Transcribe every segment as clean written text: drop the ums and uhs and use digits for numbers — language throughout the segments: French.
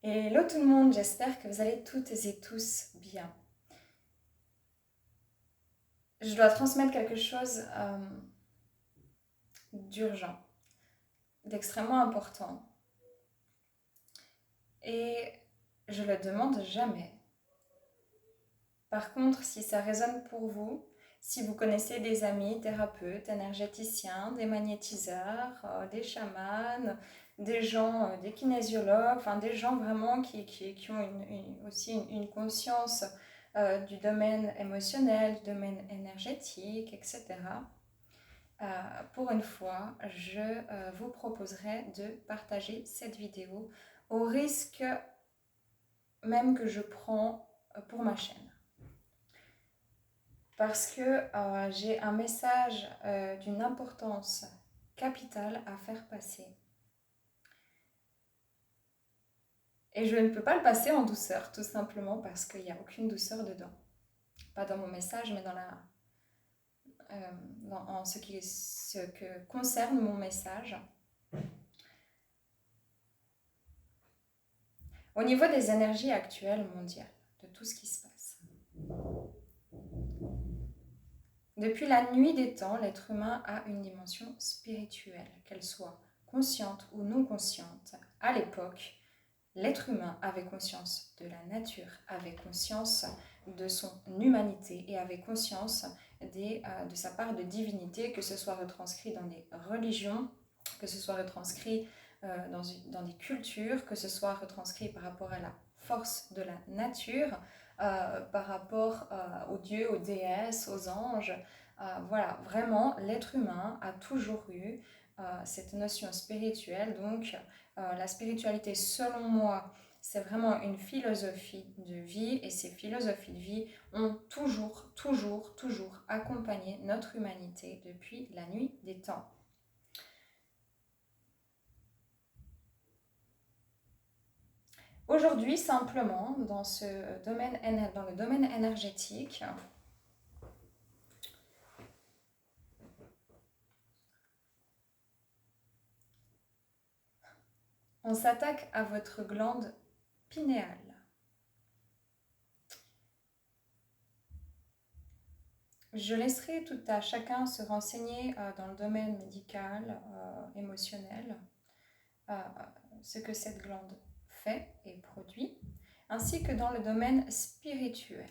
Hello tout le monde, j'espère que vous allez toutes et tous bien. Je dois transmettre quelque chose d'urgent, d'extrêmement important. Et je le demande jamais. Par contre, si ça résonne pour vous, si vous connaissez des amis thérapeutes, énergéticiens, des magnétiseurs, des chamans, des gens, des kinésiologues, enfin des gens vraiment qui ont aussi une conscience du domaine émotionnel, du domaine énergétique, etc. Pour une fois, je vous proposerai de partager cette vidéo au risque même que je prends pour ma chaîne. Parce que j'ai un message d'une importance capitale à faire passer. Et je ne peux pas le passer en douceur, tout simplement parce qu'il n'y a aucune douceur dedans. Pas dans mon message, mais en ce que concerne mon message. Au niveau des énergies actuelles mondiales, de tout ce qui se passe. Depuis la nuit des temps, l'être humain a une dimension spirituelle, qu'elle soit consciente ou non consciente. À l'époque, l'être humain avait conscience de la nature, avait conscience de son humanité et avait conscience de sa part de divinité, que ce soit retranscrit dans des religions, que ce soit retranscrit dans des cultures, que ce soit retranscrit par rapport à la force de la nature, par rapport aux dieux, aux déesses, aux anges. Voilà, vraiment, l'être humain a toujours eu cette notion spirituelle. Donc, la spiritualité, selon moi, c'est vraiment une philosophie de vie et ces philosophies de vie ont toujours accompagné notre humanité depuis la nuit des temps. Aujourd'hui, simplement, dans le domaine énergétique, on s'attaque à votre glande pinéale. Je laisserai tout à chacun se renseigner dans le domaine médical, émotionnel, ce que cette glande fait et produit, ainsi que dans le domaine spirituel.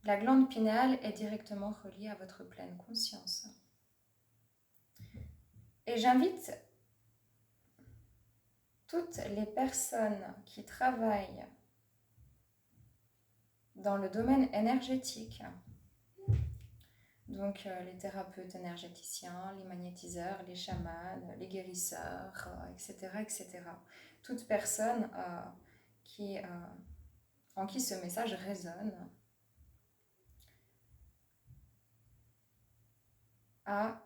La glande pinéale est directement reliée à votre pleine conscience. Et j'invite toutes les personnes qui travaillent dans le domaine énergétique, donc les thérapeutes énergéticiens, les magnétiseurs, les chamans, les guérisseurs, etc. Toute personne en qui ce message résonne à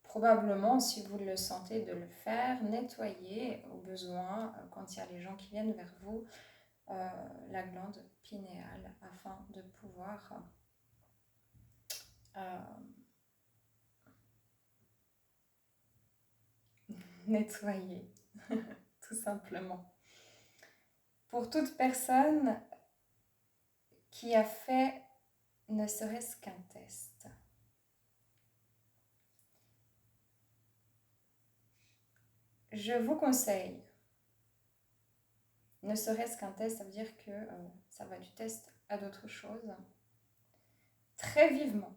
probablement, si vous le sentez, de le faire, nettoyer au besoin, quand il y a les gens qui viennent vers vous, la glande pinéale afin de pouvoir nettoyer, tout simplement. Pour toute personne qui a fait ne serait-ce qu'un test, je vous conseille, ne serait-ce qu'un test, ça veut dire que ça va du test à d'autres choses, très vivement,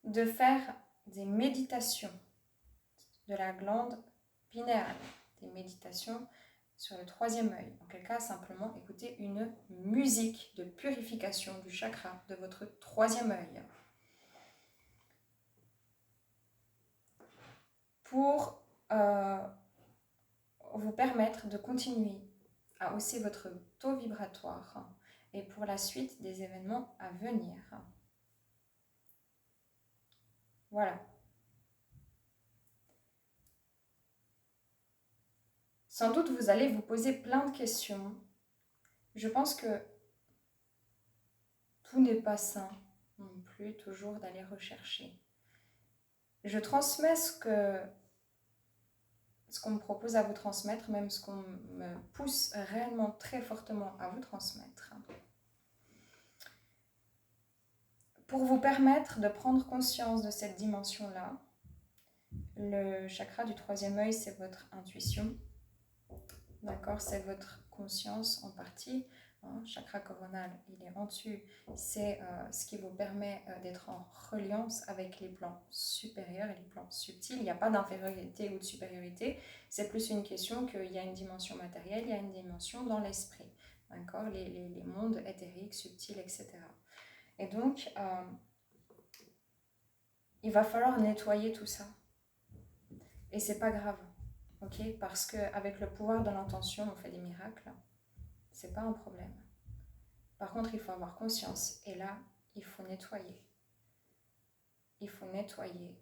de faire des méditations de la glande pinéale, des méditations sur le troisième œil. En quel cas, simplement écoutez une musique de purification du chakra de votre troisième œil. Pour vous permettre de continuer à hausser votre taux vibratoire et pour la suite des événements à venir. Voilà. Sans doute vous allez vous poser plein de questions. Je pense que tout n'est pas sain non plus toujours d'aller rechercher. Je transmets ce qu'on me propose à vous transmettre, même ce qu'on me pousse réellement très fortement à vous transmettre, pour vous permettre de prendre conscience de cette dimension-là. Le chakra du troisième œil, c'est votre intuition, d'accord, c'est votre conscience en partie. Chakra coronal, il est en dessus, c'est ce qui vous permet d'être en reliance avec les plans supérieurs et les plans subtils. Il n'y a pas d'infériorité ou de supériorité, c'est plus une question qu'il y a une dimension matérielle, il y a une dimension dans l'esprit, d'accord, les mondes éthériques, subtils, etc. Et donc, il va falloir nettoyer tout ça. Et c'est pas grave, ok, parce qu'avec le pouvoir de l'intention, on fait des miracles, c'est pas un problème. Par contre, il faut avoir conscience, et là, il faut nettoyer. Il faut nettoyer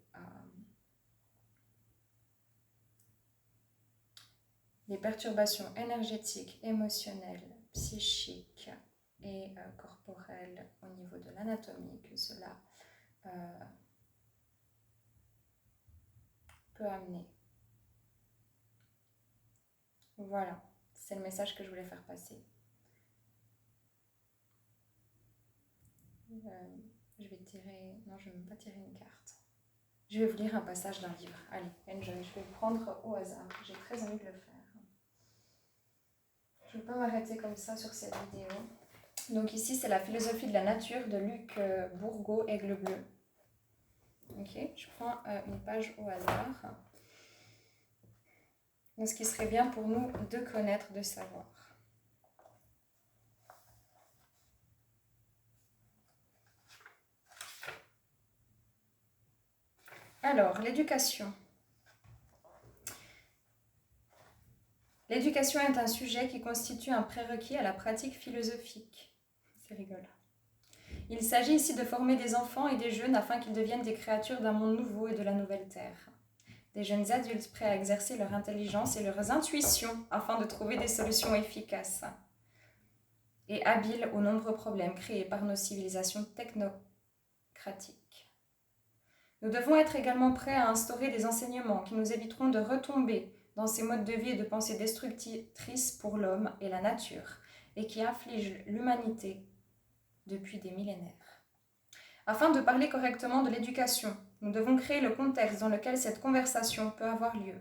les perturbations énergétiques, émotionnelles, psychiques et corporelles au niveau de l'anatomie que cela peut amener. Voilà, c'est le message que je voulais faire passer. Je vais tirer... Non, je ne vais même pas tirer une carte. Je vais vous lire un passage d'un livre. Allez, enjoy, je vais le prendre au hasard. J'ai très envie de le faire. Je ne vais pas m'arrêter comme ça sur cette vidéo. Donc ici, c'est la philosophie de la nature de Luc Bourgault, Aigle Bleu. Ok, je prends une page au hasard. Donc, ce qui serait bien pour nous de connaître, de savoir. Alors, l'éducation. L'éducation est un sujet qui constitue un prérequis à la pratique philosophique. C'est rigolo. Il s'agit ici de former des enfants et des jeunes afin qu'ils deviennent des créatures d'un monde nouveau et de la nouvelle terre. Des jeunes adultes prêts à exercer leur intelligence et leurs intuitions afin de trouver des solutions efficaces et habiles aux nombreux problèmes créés par nos civilisations technocratiques. Nous devons être également prêts à instaurer des enseignements qui nous éviteront de retomber dans ces modes de vie et de pensée destructrices pour l'homme et la nature et qui affligent l'humanité depuis des millénaires. Afin de parler correctement de l'éducation, nous devons créer le contexte dans lequel cette conversation peut avoir lieu.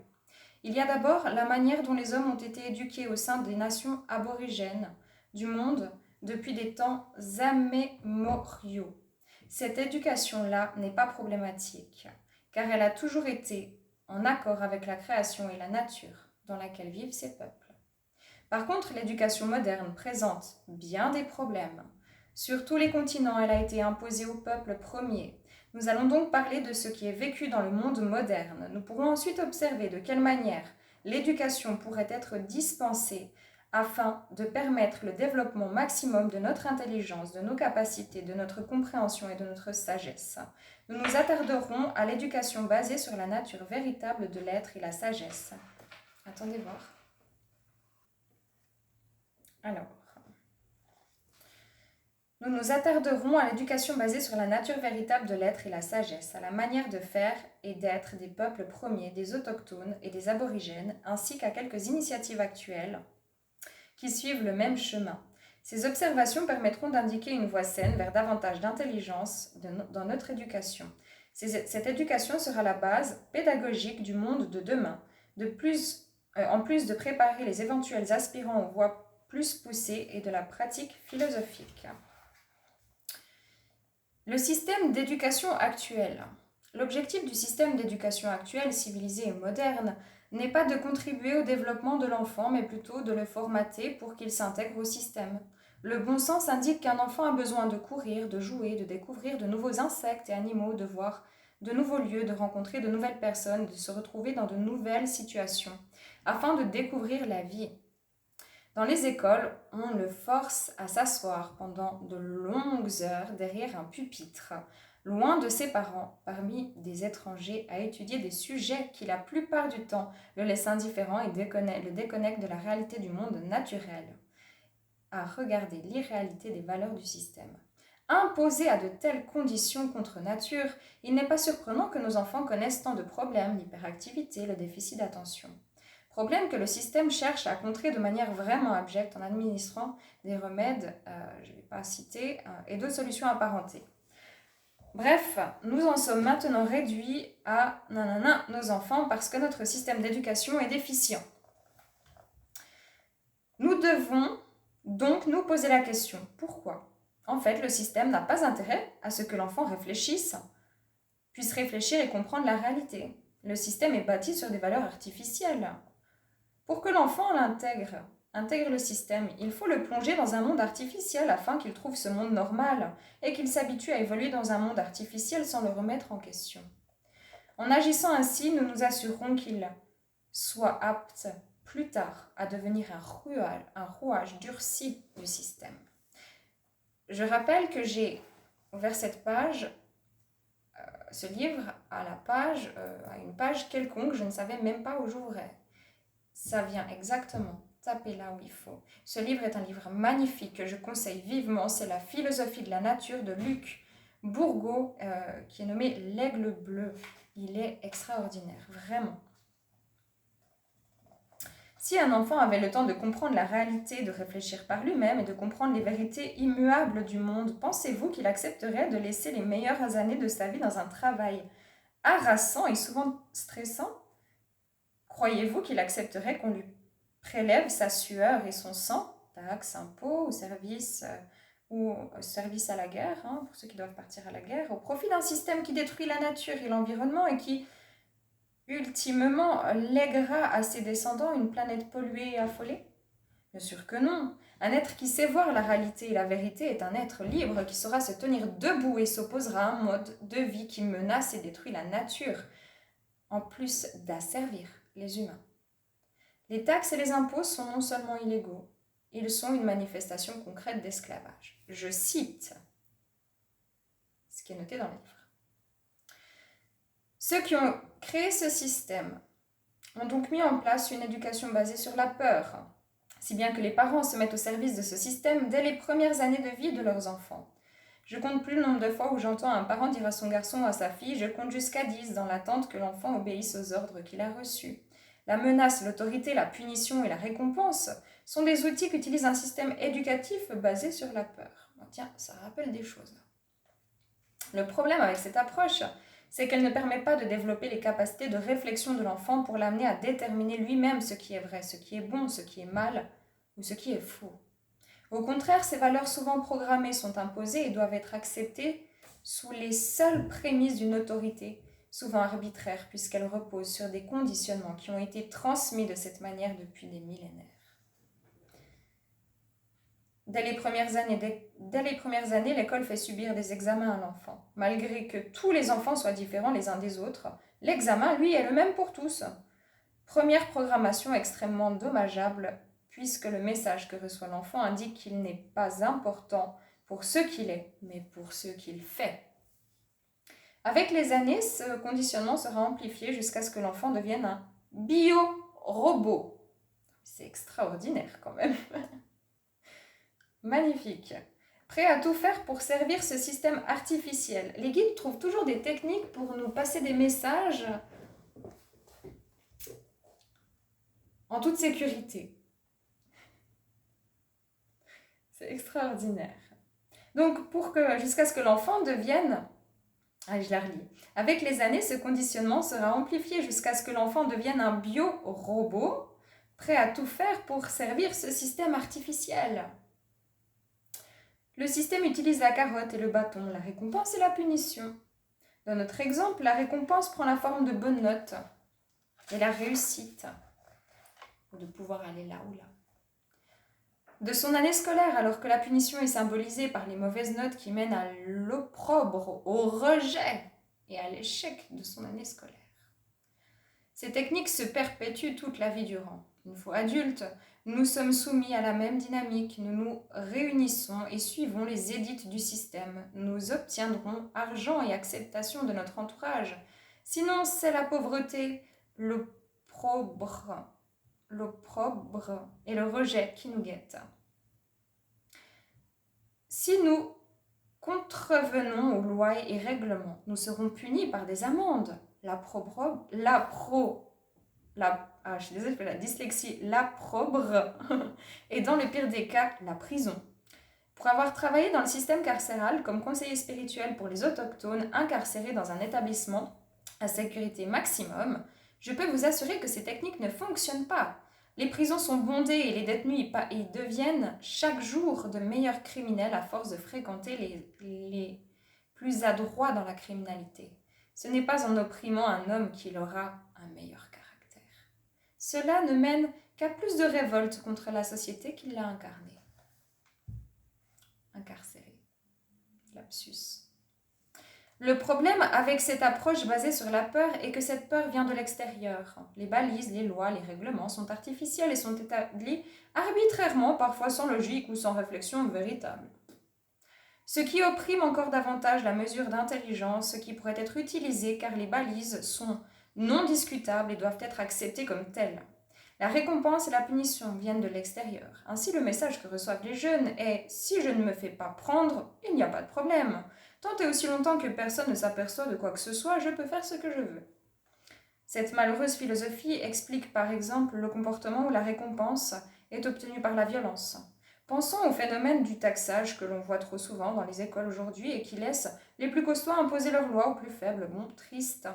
Il y a d'abord la manière dont les hommes ont été éduqués au sein des nations aborigènes du monde depuis des temps immémoriaux. Cette éducation-là n'est pas problématique, car elle a toujours été en accord avec la création et la nature dans laquelle vivent ces peuples. Par contre, l'éducation moderne présente bien des problèmes. Sur tous les continents, elle a été imposée aux peuples premiers. Nous allons donc parler de ce qui est vécu dans le monde moderne. Nous pourrons ensuite observer de quelle manière l'éducation pourrait être dispensée afin de permettre le développement maximum de notre intelligence, de nos capacités, de notre compréhension et de notre sagesse. Nous nous attarderons à l'éducation basée sur la nature véritable de l'être et la sagesse. Attendez voir. Alors, nous nous attarderons à l'éducation basée sur la nature véritable de l'être et la sagesse, à la manière de faire et d'être des peuples premiers, des autochtones et des aborigènes, ainsi qu'à quelques initiatives actuelles qui suivent le même chemin. Ces observations permettront d'indiquer une voie saine vers davantage d'intelligence dans notre éducation. Cette éducation sera la base pédagogique du monde de demain, en plus de préparer les éventuels aspirants aux voies plus poussées et de la pratique philosophique. Le système d'éducation actuel. L'objectif du système d'éducation actuel, civilisé et moderne, n'est pas de contribuer au développement de l'enfant, mais plutôt de le formater pour qu'il s'intègre au système. Le bon sens indique qu'un enfant a besoin de courir, de jouer, de découvrir de nouveaux insectes et animaux, de voir de nouveaux lieux, de rencontrer de nouvelles personnes, de se retrouver dans de nouvelles situations, afin de découvrir la vie. Dans les écoles, on le force à s'asseoir pendant de longues heures derrière un pupitre, loin de ses parents, parmi des étrangers, à étudier des sujets qui la plupart du temps le laissent indifférent et le déconnectent de la réalité du monde naturel, à regarder l'irréalité des valeurs du système. Imposés à de telles conditions contre nature, il n'est pas surprenant que nos enfants connaissent tant de problèmes, l'hyperactivité, le déficit d'attention. Problème que le système cherche à contrer de manière vraiment abjecte en administrant des remèdes, je ne vais pas citer, et d'autres solutions apparentées. Bref, nous en sommes maintenant réduits à nos enfants parce que notre système d'éducation est déficient. Nous devons donc nous poser la question, pourquoi ? En fait, le système n'a pas intérêt à ce que l'enfant réfléchisse, puisse réfléchir et comprendre la réalité. Le système est bâti sur des valeurs artificielles. Pour que l'enfant intègre le système, il faut le plonger dans un monde artificiel afin qu'il trouve ce monde normal et qu'il s'habitue à évoluer dans un monde artificiel sans le remettre en question. En agissant ainsi, nous nous assurerons qu'il soit apte plus tard à devenir un rouage durci du système. Je rappelle que j'ai ouvert cette page, ce livre à une page quelconque, je ne savais même pas où j'ouvrais. Ça vient exactement taper là où il faut. Ce livre est un livre magnifique que je conseille vivement. C'est La philosophie de la nature de Luc Bourgault, qui est nommé L'Aigle bleu. Il est extraordinaire, vraiment. Si un enfant avait le temps de comprendre la réalité, de réfléchir par lui-même et de comprendre les vérités immuables du monde, pensez-vous qu'il accepterait de laisser les meilleures années de sa vie dans un travail harassant et souvent stressant ? Croyez-vous qu'il accepterait qu'on lui prélève sa sueur et son sang, taxes, impôts ou services à la guerre, pour ceux qui doivent partir à la guerre, au profit d'un système qui détruit la nature et l'environnement et qui, ultimement, lèguera à ses descendants une planète polluée et affolée ? Bien sûr que non. Un être qui sait voir la réalité et la vérité est un être libre qui saura se tenir debout et s'opposera à un mode de vie qui menace et détruit la nature, en plus d'asservir les humains. Les taxes et les impôts sont non seulement illégaux, ils sont une manifestation concrète d'esclavage. Je cite ce qui est noté dans le livre. Ceux qui ont créé ce système ont donc mis en place une éducation basée sur la peur, si bien que les parents se mettent au service de ce système dès les premières années de vie de leurs enfants. Je compte plus le nombre de fois où j'entends un parent dire à son garçon ou à sa fille « je compte jusqu'à 10 » dans l'attente que l'enfant obéisse aux ordres qu'il a reçus. La menace, l'autorité, la punition et la récompense sont des outils qu'utilise un système éducatif basé sur la peur. Bon, tiens, ça rappelle des choses. Le problème avec cette approche, c'est qu'elle ne permet pas de développer les capacités de réflexion de l'enfant pour l'amener à déterminer lui-même ce qui est vrai, ce qui est bon, ce qui est mal ou ce qui est faux. Au contraire, ces valeurs souvent programmées sont imposées et doivent être acceptées sous les seules prémices d'une autorité, souvent arbitraire, puisqu'elles reposent sur des conditionnements qui ont été transmis de cette manière depuis des millénaires. Dès les premières années, l'école fait subir des examens à l'enfant. Malgré que tous les enfants soient différents les uns des autres, l'examen, lui, est le même pour tous. Première programmation extrêmement dommageable, puisque le message que reçoit l'enfant indique qu'il n'est pas important pour ce qu'il est, mais pour ce qu'il fait. Avec les années, ce conditionnement sera amplifié jusqu'à ce que l'enfant devienne un bio-robot. C'est extraordinaire quand même. Magnifique. Prêt à tout faire pour servir ce système artificiel. Les guides trouvent toujours des techniques pour nous passer des messages en toute sécurité. C'est extraordinaire. Donc, jusqu'à ce que l'enfant devienne... je la relis. Avec les années, ce conditionnement sera amplifié jusqu'à ce que l'enfant devienne un bio-robot, prêt à tout faire pour servir ce système artificiel. Le système utilise la carotte et le bâton, la récompense et la punition. Dans notre exemple, la récompense prend la forme de bonnes notes et la réussite, de pouvoir aller là ou là. De son année scolaire, alors que la punition est symbolisée par les mauvaises notes qui mènent à l'opprobre, au rejet et à l'échec de son année scolaire. Ces techniques se perpétuent toute la vie durant. Une fois adultes, nous sommes soumis à la même dynamique, nous nous réunissons et suivons les édits du système. Nous obtiendrons argent et acceptation de notre entourage. Sinon, c'est la pauvreté, l'opprobre et le rejet qui nous guettent. Si nous contrevenons aux lois et règlements, nous serons punis par des amendes. Je suis désolée, je fais la dyslexie, l'approbre, et dans le pire des cas, la prison. Pour avoir travaillé dans le système carcéral comme conseiller spirituel pour les autochtones incarcérés dans un établissement à sécurité maximum, je peux vous assurer que ces techniques ne fonctionnent pas. Les prisons sont bondées et les détenus y deviennent chaque jour de meilleurs criminels à force de fréquenter les plus adroits dans la criminalité. Ce n'est pas en opprimant un homme qu'il aura un meilleur caractère. Cela ne mène qu'à plus de révolte contre la société qui l'a incarnée. Incarcéré. Lapsus. Le problème avec cette approche basée sur la peur est que cette peur vient de l'extérieur. Les balises, les lois, les règlements sont artificiels et sont établis arbitrairement, parfois sans logique ou sans réflexion véritable. Ce qui opprime encore davantage la mesure d'intelligence, ce qui pourrait être utilisé car les balises sont non discutables et doivent être acceptées comme telles. La récompense et la punition viennent de l'extérieur. Ainsi, le message que reçoivent les jeunes est « si je ne me fais pas prendre, il n'y a pas de problème. Tant et aussi longtemps que personne ne s'aperçoit de quoi que ce soit, je peux faire ce que je veux. » Cette malheureuse philosophie explique par exemple le comportement où la récompense est obtenue par la violence. Pensons au phénomène du taxage que l'on voit trop souvent dans les écoles aujourd'hui et qui laisse les plus costauds imposer leurs lois aux plus faibles. Bon, triste.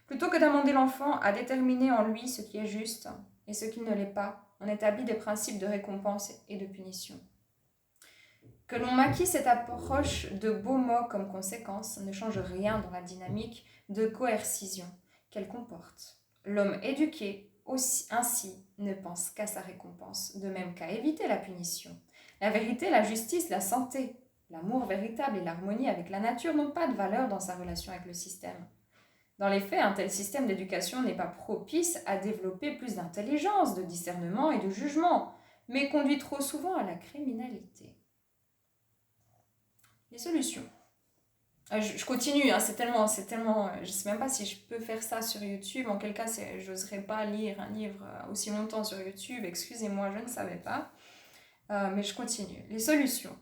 Plutôt que d'amender l'enfant à déterminer en lui ce qui est juste et ce qui ne l'est pas, on établit des principes de récompense et de punition. Que l'on maquille cette approche de beaux mots comme conséquence ne change rien dans la dynamique de coercition qu'elle comporte. L'homme éduqué ainsi ne pense qu'à sa récompense, de même qu'à éviter la punition. La vérité, la justice, la santé, l'amour véritable et l'harmonie avec la nature n'ont pas de valeur dans sa relation avec le système. Dans les faits, un tel système d'éducation n'est pas propice à développer plus d'intelligence, de discernement et de jugement, mais conduit trop souvent à la criminalité. Les solutions. Je continue, hein, c'est tellement, je ne sais même pas si je peux faire ça sur YouTube. En quel cas, je n'oserais pas lire un livre aussi longtemps sur YouTube. Excusez-moi, je ne savais pas. Mais je continue. Les solutions.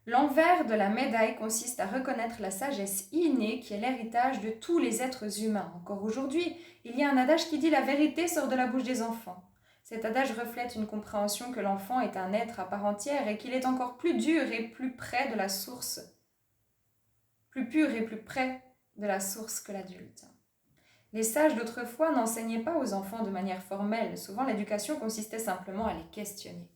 L'envers de la médaille consiste à reconnaître la sagesse innée qui est l'héritage de tous les êtres humains. Encore aujourd'hui, il y a un adage qui dit « la vérité sort de la bouche des enfants ». Cet adage reflète une compréhension que l'enfant est un être à part entière et qu'il est encore plus dur et plus près de la source, plus pur et plus près de la source que l'adulte. Les sages d'autrefois n'enseignaient pas aux enfants de manière formelle. Souvent, l'éducation consistait simplement à les questionner.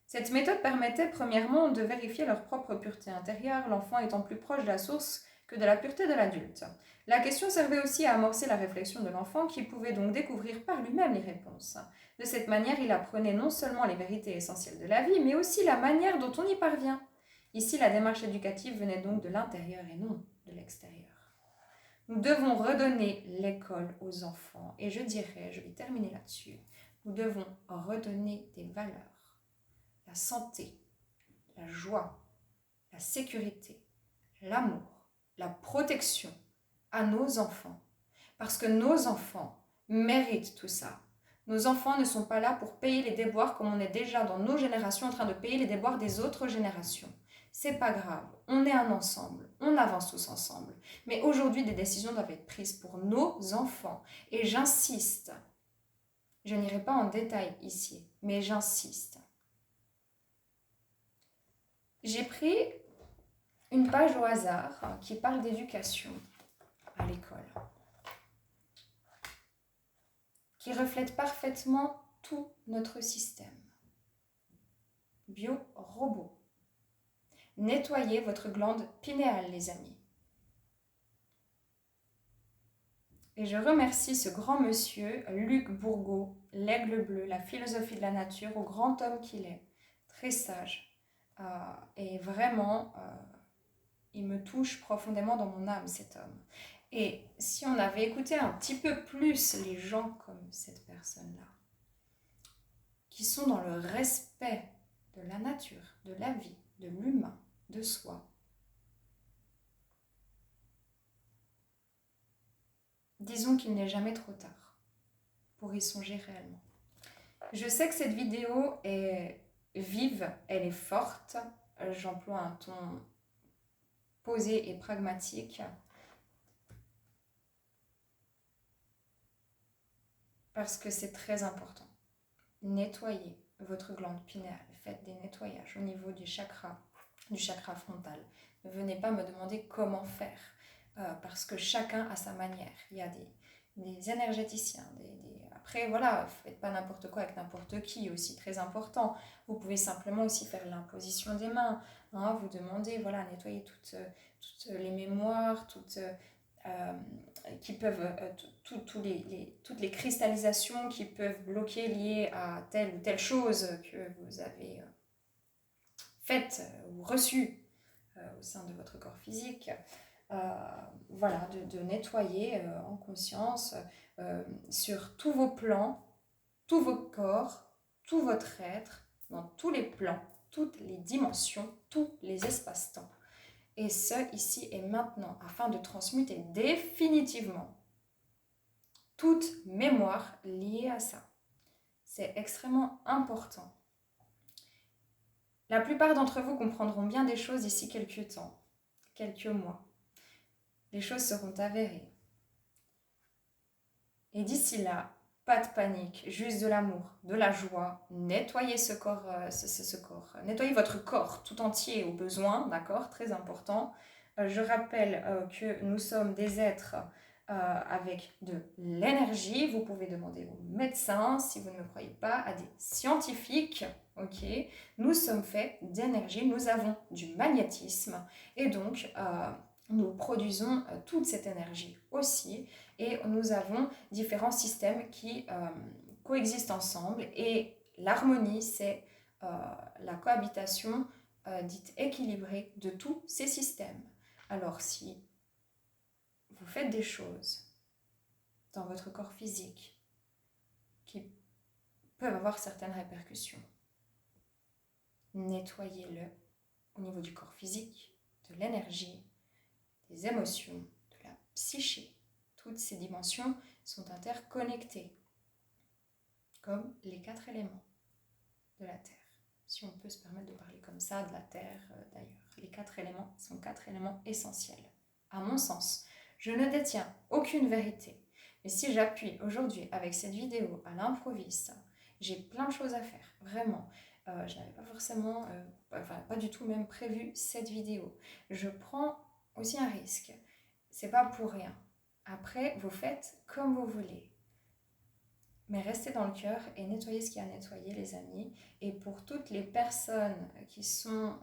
Cette méthode permettait premièrement de vérifier leur propre pureté intérieure, l'enfant étant plus proche de la source que de la pureté de l'adulte. La question servait aussi à amorcer la réflexion de l'enfant qui pouvait donc découvrir par lui-même les réponses. De cette manière, il apprenait non seulement les vérités essentielles de la vie, mais aussi la manière dont on y parvient. Ici, la démarche éducative venait donc de l'intérieur et non de l'extérieur. Nous devons redonner l'école aux enfants et je vais terminer là-dessus, nous devons redonner des valeurs. La santé, la joie, la sécurité, l'amour, la protection à nos enfants. Parce que nos enfants méritent tout ça. Nos enfants ne sont pas là pour payer les déboires comme on est déjà dans nos générations en train de payer les déboires des autres générations. C'est pas grave, on est un ensemble, on avance tous ensemble. Mais aujourd'hui, des décisions doivent être prises pour nos enfants. Et j'insiste, je n'irai pas en détail ici, mais j'insiste. J'ai pris une page au hasard qui parle d'éducation à l'école, qui reflète parfaitement tout notre système. Bio-robot. Nettoyez votre glande pinéale, les amis. Et je remercie ce grand monsieur, Luc Bourgault, l'aigle bleu, la philosophie de la nature, au grand homme qu'il est, très sage. Et vraiment, il me touche profondément dans mon âme, cet homme. Et si on avait écouté un petit peu plus les gens comme cette personne-là, qui sont dans le respect de la nature, de la vie, de l'humain, de soi, disons qu'il n'est jamais trop tard pour y songer réellement. Je sais que cette vidéo est vive, elle est forte, j'emploie un ton posé et pragmatique. Parce que c'est très important. Nettoyez votre glande pinéale. Faites des nettoyages au niveau du chakra frontal. Ne venez pas me demander comment faire. Parce que chacun a sa manière. Il y a des énergéticiens. Après, voilà, faites pas n'importe quoi avec n'importe qui, aussi très important. Vous pouvez simplement aussi faire l'imposition des mains. Hein, vous demandez, voilà, nettoyer toutes les mémoires, qui peuvent, toutes les cristallisations qui peuvent bloquer liées à telle ou telle chose que vous avez faite ou reçue au sein de votre corps physique. Voilà, de nettoyer en conscience sur tous vos plans, tous vos corps, tout votre être, dans tous les plans, toutes les dimensions, tous les espaces-temps. Et ce, ici et maintenant, afin de transmuter définitivement toute mémoire liée à ça. C'est extrêmement important. La plupart d'entre vous comprendront bien des choses d'ici quelques temps, quelques mois. Les choses seront avérées. Et d'ici là, pas de panique, juste de l'amour, de la joie. Nettoyez ce corps, nettoyez votre corps tout entier au besoin, d'accord, très important. Je rappelle que nous sommes des êtres avec de l'énergie. Vous pouvez demander aux médecins, si vous ne me croyez pas, à des scientifiques. Ok, nous sommes faits d'énergie, nous avons du magnétisme et donc nous produisons toute cette énergie aussi et nous avons différents systèmes qui coexistent ensemble et l'harmonie, c'est la cohabitation dite équilibrée de tous ces systèmes. Alors si vous faites des choses dans votre corps physique qui peuvent avoir certaines répercussions, nettoyez-le au niveau du corps physique, de l'énergie, des émotions, de la psyché. Toutes ces dimensions sont interconnectées, comme les 4 éléments de la Terre. Si on peut se permettre de parler comme ça de la Terre d'ailleurs. Les 4 éléments sont 4 éléments essentiels. À mon sens, je ne détiens aucune vérité. Mais si j'appuie aujourd'hui avec cette vidéo à l'improviste, j'ai plein de choses à faire, vraiment. Je n'avais pas forcément, pas du tout même prévu cette vidéo. Je prends aussi un risque. C'est pas pour rien. Après, vous faites comme vous voulez. Mais restez dans le cœur et nettoyez ce qu'il y a à nettoyer, les amis. Et pour toutes les personnes qui sont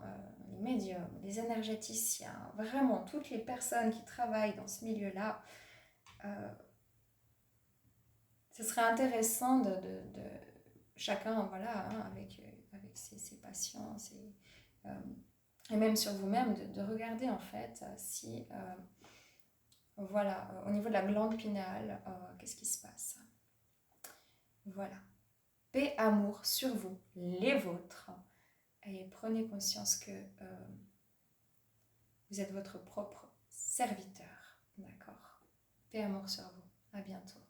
les médiums, les énergéticiens, vraiment toutes les personnes qui travaillent dans ce milieu-là, ce serait intéressant de chacun, voilà, hein, avec ses patients, et même sur vous-même, de regarder en fait si, voilà, au niveau de la glande pinéale, qu'est-ce qui se passe. Voilà. Paix, amour sur vous, les vôtres. Et prenez conscience que vous êtes votre propre serviteur. D'accord. Paix, amour sur vous. À bientôt.